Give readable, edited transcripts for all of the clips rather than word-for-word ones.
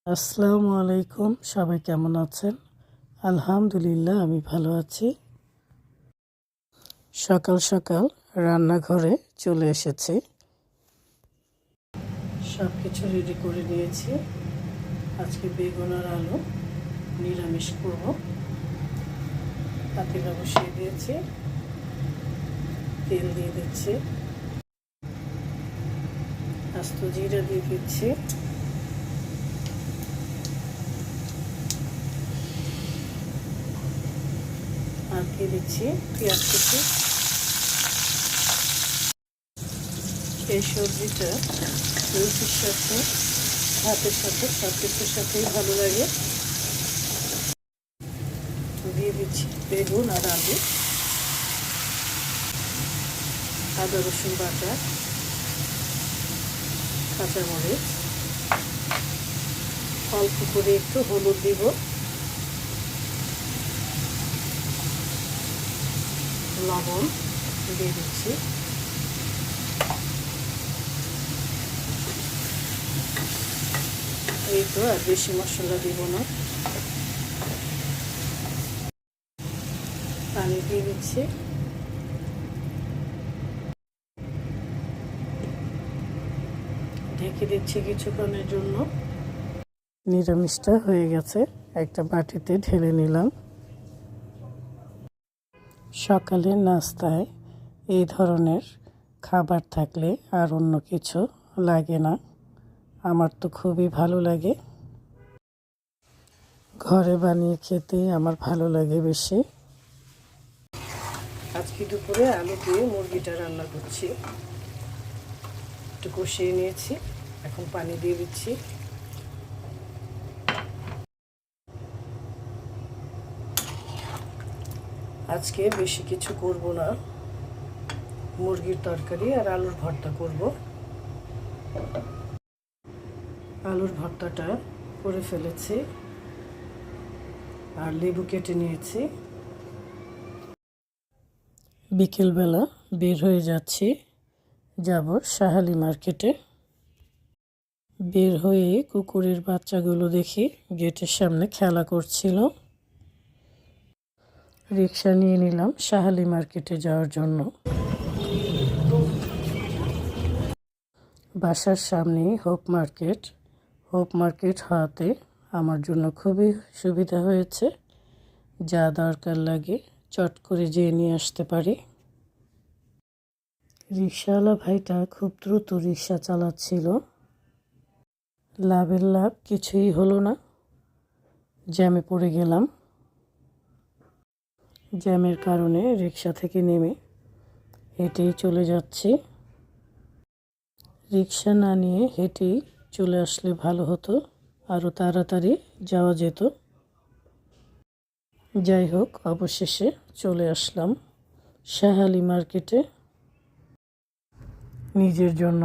আসসালামু আলাইকুম, সবাই কেমন আছেন? আলহামদুলিল্লাহ, আমি ভালো আছি। সকাল সকাল রান্নাঘরে চলে এসেছি। সব কিছু রেডি করে নিয়েছি। আজকে বেগুন আর আলু নিরামিষ করব। পাতিলা বসিয়ে দিয়েছি, তেল দিয়ে দিচ্ছি, আস্ত জিরা দিয়ে দিচ্ছি, আর দিয়ে দিচ্ছি পেঁয়াজ কুচি। এই সবজিটা রুটির সাথে, ভাতের সাথে, সব কিছুর সাথেই ভালো লাগে। দিয়ে দিচ্ছি বেগুন আর আলু, আদা রসুন বাটা, কাঁচামরিচ, অল্প করে একটু হলুদ দিব, লবণ দিয়ে দিচ্ছি, এই তো, আর বেশি মশলা দিব না। পানি দিয়ে দিচ্ছি, ঢেকে দিচ্ছি কিছুক্ষণের জন্য। নিরামিষটা হয়ে গেছে, একটা বাটিতে ঢেলে নিলাম। সকালের নাস্তায় এই ধরনের খাবার থাকলে আর অন্য কিছু লাগে না। আমার তো খুবই ভালো লাগে, ঘরে বানিয়ে খেতে আমার ভালো লাগে বেশি। আজকে দুপুরে আলু দিয়ে মুরগিটা রান্না করছি। একটু কষিয়ে নিয়েছি, এখন পানি দিয়ে দিচ্ছি। আজকে বেশি কিছু করব না, মুরগির তরকারি আর আলুর ভর্তা করব। আলুর ভর্তাটা করে ফেলেছি, আর লেবু কেটে নিয়েছি। বিকেলবেলা বের হয়ে যাচ্ছি, যাব শাহালি মার্কেটে। বের হয়ে কুকুরের বাচ্চাগুলো দেখি গেটের সামনে খেলা করছিল। রিক্সা নিয়ে নিলাম শাহালি মার্কেটে যাওয়ার জন্য। বাসার সামনেই হোপ মার্কেট হওয়াতে আমার জন্য খুবই সুবিধা হয়েছে। যা দরকার লাগে চট করে যেয়ে নিয়ে আসতে পারি। রিক্সাওয়ালা ভাইটা খুব দ্রুত রিক্সা চালাচ্ছিল। লাভের লাভ কিছুই হলো না, জ্যামে পড়ে গেলাম। জ্যামের কারণে রিক্সা থেকে নেমে হেঁটেই চলে যাচ্ছি। রিক্সা না নিয়ে হেঁটেই চলে আসলে ভালো হতো, আরও তাড়াতাড়ি যাওয়া যেত। যাই হোক, অবশেষে চলে আসলাম শাহালি মার্কেটে। নিজের জন্য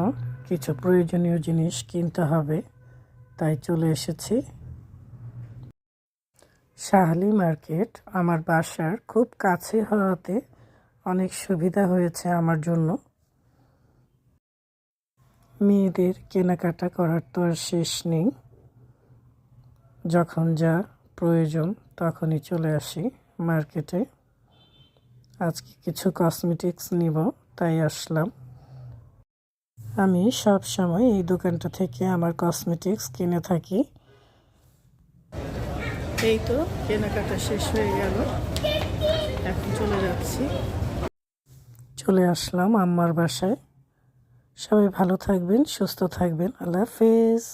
কিছু প্রয়োজনীয় জিনিস কিনতে হবে, তাই চলে এসেছি। শাহালি মার্কেট আমার বাসার খুব কাছে হওয়াতে অনেক সুবিধা হয়েছে আমার জন্য। মেয়েদের কেনাকাটা করার তো আর শেষ নেই, যখন যা প্রয়োজন তখনই চলে আসি মার্কেটে। আজকে কিছু কসমেটিক্স নিব, তাই আসলাম। আমি সব সময় এই দোকানটা থেকে আমার কসমেটিক্স কিনে থাকি। এই তো কেনাকাটা শেষ হয়ে গেল, এখন চলে যাচ্ছি। চলে আসলাম আম্মার বাসায়। সবাই ভালো থাকবেন, সুস্থ থাকবেন। আল্লাহ হাফেজ।